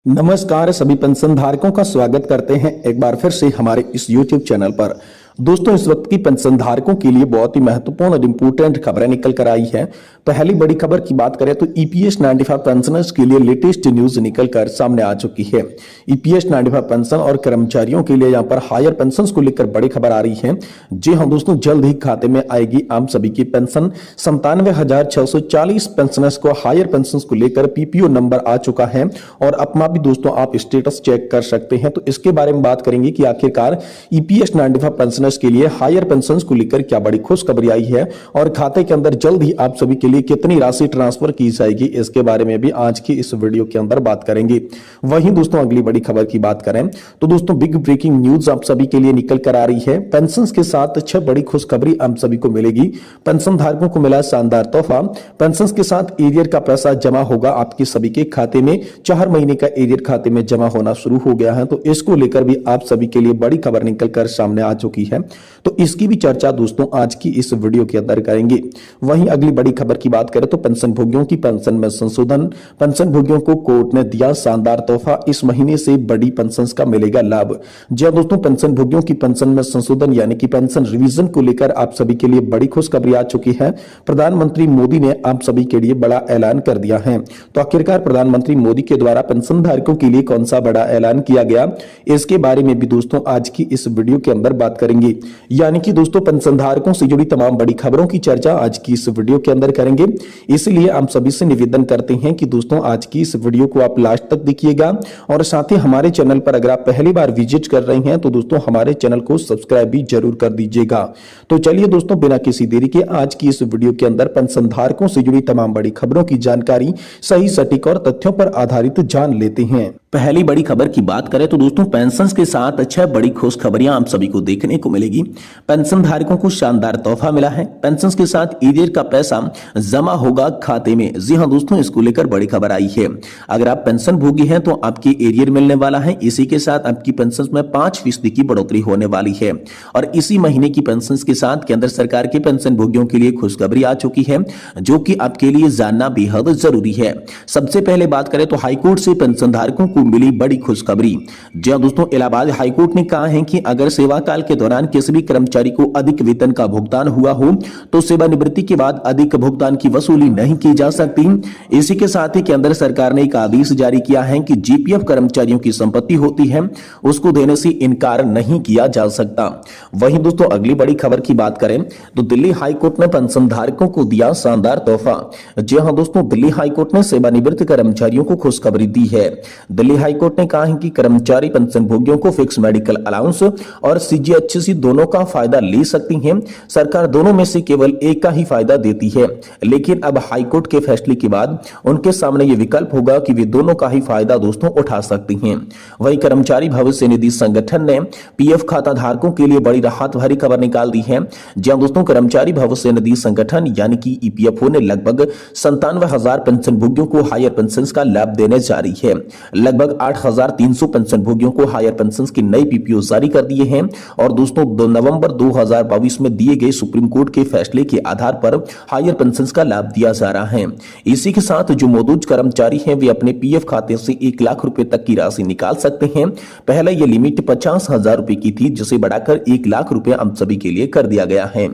नमस्कार सभी पेंशन धारकों का स्वागत करते हैं एक बार फिर से हमारे इस YouTube चैनल पर। दोस्तों इस वक्त की पेंशन धारकों के लिए बहुत ही महत्वपूर्ण और इंपोर्टेंट खबरें निकल कर आई है। पहली बड़ी खबर की बात करें तो ईपीएस 95 पेंशनर्स के लिए लेटेस्ट न्यूज निकल कर सामने आ चुकी है। ईपीएस 95 पेंशन और कर्मचारियों के लिए यहाँ पर हायर पेंशन को लेकर बड़ी खबर आ रही है। जी हाँ दोस्तों, जल्द ही खाते में आएगी आप सभी की पेंशन। 97,640 पेंशनर्स को हायर पेंशन को लेकर पीपीओ नंबर आ चुका है और अपना भी दोस्तों आप स्टेटस चेक कर सकते हैं। तो इसके बारे में बात करेंगे कि आखिरकार ईपीएस 95 पेंशनर्स के लिए हायर पेंशन को लेकर क्या बड़ी खुशखबरी आई है और खाते के अंदर जल्द ही आप सभी के लिए कितनी राशि ट्रांसफर की जाएगी, इसके बारे में भी आज की इस वीडियो के अंदर बात करेंगे। वहीं दोस्तों अगली बड़ी खबर की बात करें तो दोस्तों बिग ब्रेकिंग न्यूज आप सभी के लिए निकल कर आ रही है। पेंशन के साथ 6 बड़ी खुशखबरी आप सभी को मिलेगी। पेंशन धारकों को मिला शानदार तोहफा। पेंशन के साथ एरियर का पैसा जमा होगा आपके सभी के खाते में। 4 महीने का एरियर खाते में जमा होना शुरू हो गया है, तो इसको लेकर भी आप सभी के लिए बड़ी खबर निकल कर सामने आ चुकी है। तो इसकी भी चर्चा दोस्तों आज की इस वीडियो के अंदर करेंगे। वहीं अगली बड़ी खबर की बात करें तो पेंशन भोगियों की पेंशन में संशोधन। पेंशन भोगियों को कोर्ट ने दिया शानदार तोहफा। इस महीने से बड़ी पेंशन का मिलेगा लाभ। जी हां दोस्तों, पेंशन भोगियों की पेंशन में संशोधन यानी कि पेंशन रिवीजन को लेकर आप सभी के लिए बड़ी खुशखबरी आ चुकी है। प्रधानमंत्री मोदी ने आप सभी के लिए बड़ा ऐलान कर दिया है। तो आखिरकार प्रधानमंत्री मोदी के द्वारा पेंशन धारकों के लिए कौन सा बड़ा ऐलान किया गया, इसके बारे में भी दोस्तों आज की इस वीडियो के अंदर बात करेंगे। यानी कि दोस्तों पेंशन धारकों से जुड़ी तमाम बड़ी खबरों की चर्चा आज की इस वीडियो के अंदर करेंगे। इसलिए हम सभी से निवेदन करते हैं कि दोस्तों आज की इस वीडियो को आप लास्ट तक देखिएगा और साथ ही हमारे चैनल पर अगर आप पहली बार विजिट कर रहे हैं तो दोस्तों हमारे चैनल को सब्सक्राइब भी जरूर कर दीजिएगा। तो चलिए दोस्तों बिना किसी देरी के आज की इस वीडियो के अंदर पेंशन धारकों से जुड़ी तमाम बड़ी खबरों की जानकारी सही सटीक और तथ्यों पर आधारित जान लेते हैं। पहली बड़ी खबर की बात करें तो दोस्तों पेंशन के साथ 6 बड़ी खुशखबरियां आप सभी को देखने को मिलेगी। पेंशन धारकों को शानदार तोहफा मिला है। पेंशन के साथ एरियर का पैसा जमा होगा खाते में। जी हां दोस्तों, इसको लेकर बड़ी खबर आई है। अगर आप पेंशन भोगी हैं तो आपकी एरियर मिलने वाला है। इसी के साथ आपकी पेंशन में 5% की बढ़ोतरी होने वाली है और इसी महीने की पेंशन के साथ केंद्र सरकार के पेंशन भोगियों के लिए खुशखबरी आ चुकी है, जो कि आपके लिए जानना बेहद जरूरी है। सबसे पहले बात करें तो हाईकोर्ट से पेंशन धारकों को मिली बड़ी खुशखबरी। जी हां दोस्तों, इलाहाबाद हाईकोर्ट ने कहा है कि अगर सेवा काल के दौरान किसी भी कर्मचारी को अधिक वेतन का भुगतान हुआ हो तो सेवानिवृत्ति के बाद अधिक भुगतान की वसूली नहीं की जा सकती। इसी के साथ ही केंद्र सरकार ने एक आदेश जारी किया है कि जीपीएफ कर्मचारियों की संपत्ति होती है, उसको देने से इनकार नहीं किया जा सकता। वहीं दोस्तों अगली बड़ी खबर की बात करें तो दिल्ली हाईकोर्ट ने पेंशन धारकों को दिया शानदार तोहफा। जी हां दोस्तों, दिल्ली हाईकोर्ट ने सेवानिवृत्त कर्मचारियों को खुशखबरी दी है। दिल्ली हाईकोर्ट ने कहा है कि कर्मचारी पेंशन भोगियों को फिक्स मेडिकल अलाउंस और सीजीएचएस दोनों का फायदा ले सकती हैं। सरकार दोनों में से केवल एक का ही फायदा देती है, लेकिन अब हाईकोर्ट के फैसले के बाद उनके सामने यह विकल्प होगा कि वे दोनों का ही फायदा दोस्तों उठा सकती हैं। वहीं कर्मचारी भविष्य निधि संगठन ने पीएफ खाता धारकों के लिए बड़ी राहत भरी खबर निकाल दी है। जहां दोस्तों कर्मचारी भविष्य निधि संगठन यानी कि ईपीएफओ ने लगभग 97,000 पेंशन भोगियों को हायर पेंशन का लाभ देने जा रही है। लगभग 8,300 पेंशन भोगियों को हायर पेंशन की नई पीपीओ जारी कर दिए हैं और दोस्तों 2 नवंबर 2022 में दिए गए सुप्रीम कोर्ट के फैसले के आधार पर हायर पेंशन का लाभ दिया जा रहा है। इसी के साथ जो मौजूद कर्मचारी हैं वे अपने पीएफ खाते से 1 लाख रुपए तक की राशि निकाल सकते हैं। पहले यह लिमिट 50,000 रुपए की थी, जिसे बढ़ाकर 1 लाख रुपए हम सभी के लिए कर दिया गया है।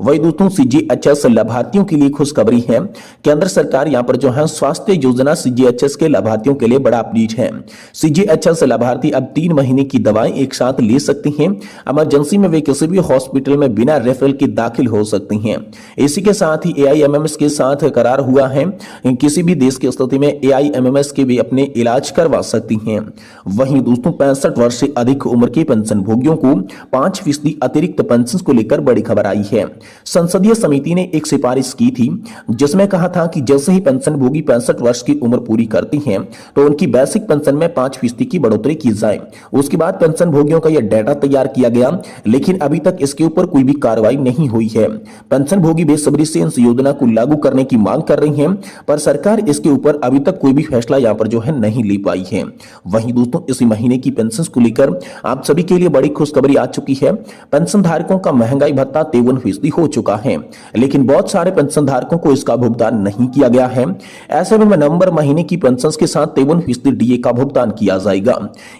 वही दोस्तों सीजीएचएस लाभार्थियों के लिए खुशखबरी है। केंद्र सरकार यहाँ पर जो है स्वास्थ्य योजना सीजीएचएस के लाभार्थियों के लिए बड़ा अपडेट है। सीजीएचएस लाभार्थी अब 3 महीने की दवाएं एक साथ ले सकती हैं। इमरजेंसी में वे किसी भी हॉस्पिटल में बिना रेफरल के दाखिल हो सकती हैं। इसी के साथ ही एआईएमएमएस के साथ करार हुआ है। किसी भी देश की स्थिति में एआईएमएमएस के भी अपने इलाज करवा सकती हैं। वहीं दोस्तों 65 वर्ष से अधिक उम्र के पेंशन भोगियों को 5% अतिरिक्त पेंशन को लेकर बड़ी खबर आई है। संसदीय समिति ने एक सिफारिश की थी जिसमें कहा था कि जैसे ही पेंशन भोगी 65 वर्ष की उम्र पूरी करती हैं तो उनकी बेसिक पेंशन में 5% की बढ़ोतरी की जाए। उसके बाद पेंशन भोगियों का यह डाटा तैयार किया गया, लेकिन अभी तक इसके ऊपर कोई भी कार्रवाई नहीं हुई है। पेंशन भोगी बेसब्री से इस योजना को लागू करने की मांग कर रही हैं, पर सरकार इसके ऊपर अभी तक कोई भी फैसला यहाँ पर जो है नहीं ले पाई है। वहीं दोस्तों इसी महीने की पेंशन को लेकर आप सभी के लिए बड़ी खुशखबरी आ चुकी है। पेंशन धारकों का महंगाई भत्ता 53% हो चुका है, लेकिन बहुत सारे पेंशन धारकों को इसका भुगतान नहीं किया गया है। ऐसे में नवंबर महीने की पेंशन के साथ 53% डीए का भुगतान किया जाएगा।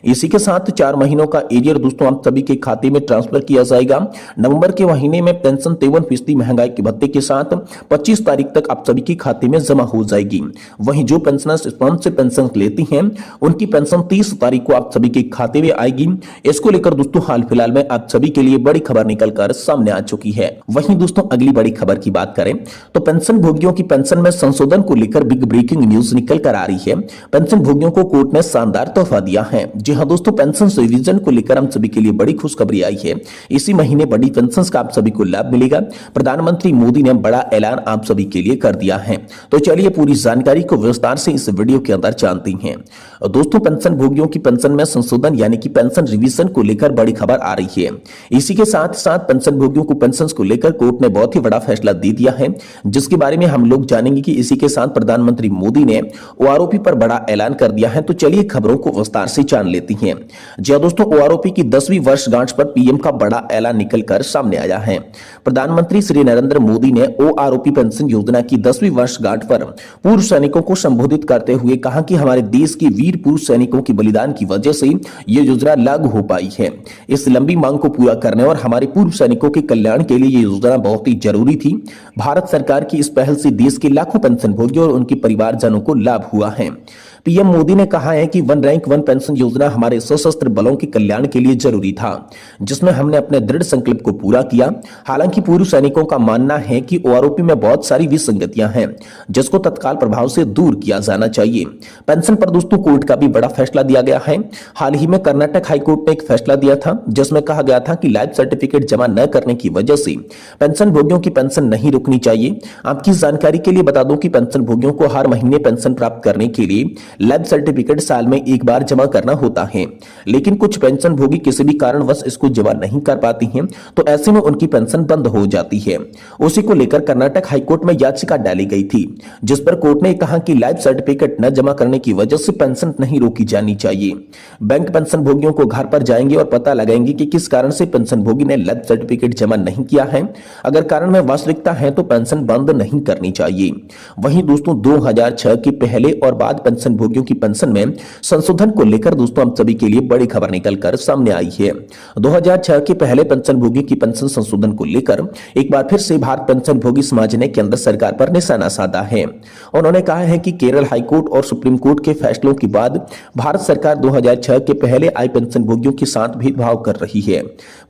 इसी के साथ 4 महीनों का एरियर दोस्तों आप सभी के खाते में ट्रांसफर किया जाएगा। नवंबर के महीने में पेंशन 53% महंगाई के भत्ते के साथ 25 तारीख तक आप सभी के खाते में जमा हो जाएगी। वहीं जो पेंशनर्स इस फंड से पेंशन लेती हैं उनकी पेंशन 30 तारीख को आप सभी के खाते में आएगी। इसको लेकर दोस्तों हाल फिलहाल में आप सभी के लिए बड़ी खबर निकलकर सामने आ चुकी है। वहीं दोस्तों अगली बड़ी खबर की बात करें तो पेंशन भोगियों की पेंशन में संशोधन को लेकर बिग ब्रेकिंग न्यूज निकल कर आ रही है। पेंशन भोगियों को कोर्ट ने शानदार तोहफा दिया है। जी हां दोस्तों, पेंशन रिवीजन को लेकर हम सभी के लिए बड़ी खुशखबरी आई है। इसी महीने बड़ी पेंशन का आप सभी को लाभ मिलेगा। प्रधानमंत्री मोदी ने बड़ा ऐलान आप सभी के लिए कर दिया है। तो चलिए पूरी जानकारी को विस्तार से इस वीडियो के अंदर जानते हैं। दोस्तों पेंशन भोगियों की पेंशन में संशोधन यानी कि पेंशन रिवीजन को लेकर बड़ी खबर आ रही है। इसी के साथ साथ पेंशन भोगियों को पेंशन को लेकर कोर्ट ने बहुत ही बड़ा फैसला दे दिया है, जिसके बारे में हम लोग जानेंगे कि इसी के साथ प्रधानमंत्री मोदी ने ओआरओपी पर बड़ा ऐलान कर दिया है। तो चलिए खबरों को विस्तार से जान लेती हैं। जी हां दोस्तों, ओआरओपी की 10वीं वर्षगांठ पर पीएम का बड़ा ऐलान निकलकर सामने आया है। प्रधानमंत्री श्री नरेंद्र मोदी ने ओआरओपी पेंशन योजना की 10वीं वर्षगांठ पर पूर्व सैनिकों को संबोधित करते हुए कहा कि हमारे देश के वीर पूर्व सैनिकों की बलिदान की वजह से यह योजना लागू हो पाई है। इस लंबी मांग को पूरा करने और हमारे पूर्व सैनिकों के कल्याण के लिए यह योजना बहुत ही जरूरी थी। भारत सरकार की इस पहल से देश के लाखों पेंशन भोगियों और उनके परिवारजनों को लाभ हुआ है। पीएम मोदी ने कहा है कि वन रैंक वन पेंशन योजना हमारे सशस्त्र बलों के कल्याण के लिए जरूरी था, जिसमें हमने अपने दृढ़ संकल्प को पूरा किया। हालांकि पूर्व सैनिकों का मानना है कि ओआरओपी में बहुत सारी विसंगतियां हैं, जिसको तत्काल प्रभाव से दूर किया जाना चाहिए। पेंशन पर दोस्तों कोर्ट का भी बड़ा फैसला दिया गया है। हाल ही में कर्नाटक हाईकोर्ट ने एक फैसला दिया था, जिसमें कहा गया था कि लाइफ सर्टिफिकेट जमा न करने की वजह से पेंशन भोगियों की पेंशन नहीं रुकनी चाहिए। आपकी जानकारी के लिए बता दूं कि पेंशन भोगियों को हर महीने पेंशन प्राप्त करने के लिए लाइफ सर्टिफिकेट साल में एक बार जमा करना होता है, लेकिन कुछ पेंशन भोगी किसी भी कारणवश इसको जमा नहीं कर पाती हैं, तो ऐसे में उनकी पेंशन बंद हो जाती है। उसी को लेकर कर्नाटक हाईकोर्ट में याचिका डाली गई थी, जिस पर कोर्ट ने कहा कि लाइफ सर्टिफिकेट न जमा करने की वजह से पेंशन नहीं रोकी जानी चाहिए। बैंक पेंशन भोगियों को घर पर जाएंगे और पता लगाएंगे कि किस कारण से पेंशन भोगी ने लाइफ सर्टिफिकेट जमा नहीं किया है। अगर कारण में वास्तविकता है तो पेंशन बंद नहीं करनी चाहिए। वहीं दोस्तों 2006 के पहले और बाद पेंशन भोगियों की पेंशन में संशोधन को लेकर दोस्तों हम सभी के लिए बड़ी खबर निकलकर सामने आई है। 2006 के पहले पेंशन भोगी की पेंशन संशोधन को लेकर एक बार फिर से भारत पेंशन भोगी समाज ने केंद्र सरकार पर निशाना साधा है। उन्होंने कहा है कि केरल हाईकोर्ट और सुप्रीम कोर्ट के फैसलों के बाद भारत सरकार 2006 के पहले आए पेंशन भोगियों के साथ भेदभाव कर रही है।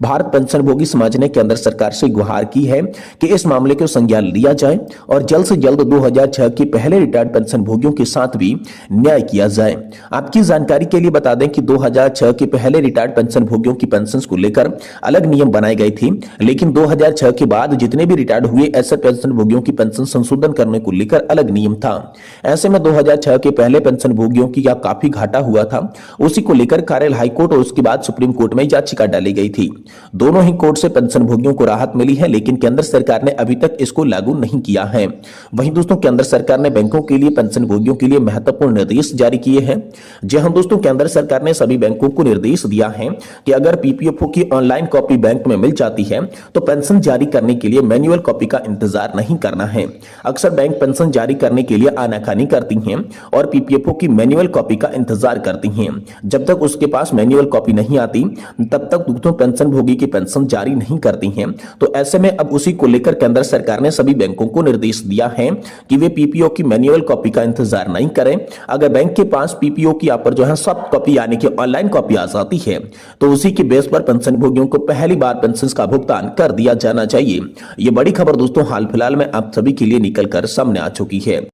भारत पेंशन भोगी समाज ने केंद्र सरकार से गुहार की है कि इस मामले को संज्ञान लिया जाए और जल्द से जल्द 2006 के पहले रिटायर्ड पेंशन भोगियों के साथ भी न्याय किया जाए। आपकी जानकारी के लिए बता दें कि 2006 के पहले रिटायर्ड पेंशन भोगियों की पेंशन को लेकर अलग नियम बनाए गए थे, लेकिन 2006 के बाद जितने भी रिटायर्ड हुए ऐसे पेंशन भोगियों की पेंशन संशोधन करने को लेकर अलग नियम था। ऐसे में 2006 के पहले पेंशन भोगियों की काफी घाटा हुआ था। उसी को लेकर केरल हाईकोर्ट और उसके बाद सुप्रीम कोर्ट में याचिका डाली गई थी। दोनों ही कोर्ट से पेंशन भोगियों को राहत मिली है, लेकिन केंद्र सरकार ने अभी तक इसको लागू नहीं किया है। वहीं दोस्तों केंद्र सरकार ने बैंकों के लिए पेंशन भोगियों के लिए महत्वपूर्ण निर्देश जारी किए हैं। जी हां दोस्तों, केंद्र सरकार ने सभी बैंकों को निर्देश दिया है कि अगर पीपीएफओ की ऑनलाइन कॉपी बैंक में मिल जाती है तो पेंशन जारी करने के लिए मैनुअल कॉपी का इंतजार नहीं करना है। अक्सर बैंक पेंशन जारी करने के लिए आनाकानी करती हैं और पीपीएफओ की मैनुअल कॉपी का इंतजार करती हैं। जब तक उसके पास मैनुअल कॉपी नहीं आती तब तक दोस्तों पेंशन भोगी की पेंशन जारी नहीं करती हैं। तो ऐसे में अब उसी को लेकर केंद्र सरकार ने सभी बैंकों को निर्देश दिया है कि वे पीपीओ की मैनुअल कॉपी का इंतजार नहीं करें। अगर बैंक के पास पीपीओ की पर जो है सॉफ्ट कॉपी यानी कि ऑनलाइन कॉपी आ जाती है तो उसी के बेस पर पेंशन भोगियों को पहली बार पेंशन का भुगतान कर दिया जाना चाहिए। यह बड़ी खबर दोस्तों हाल फिलहाल में आप सभी के लिए निकलकर सामने आ चुकी है।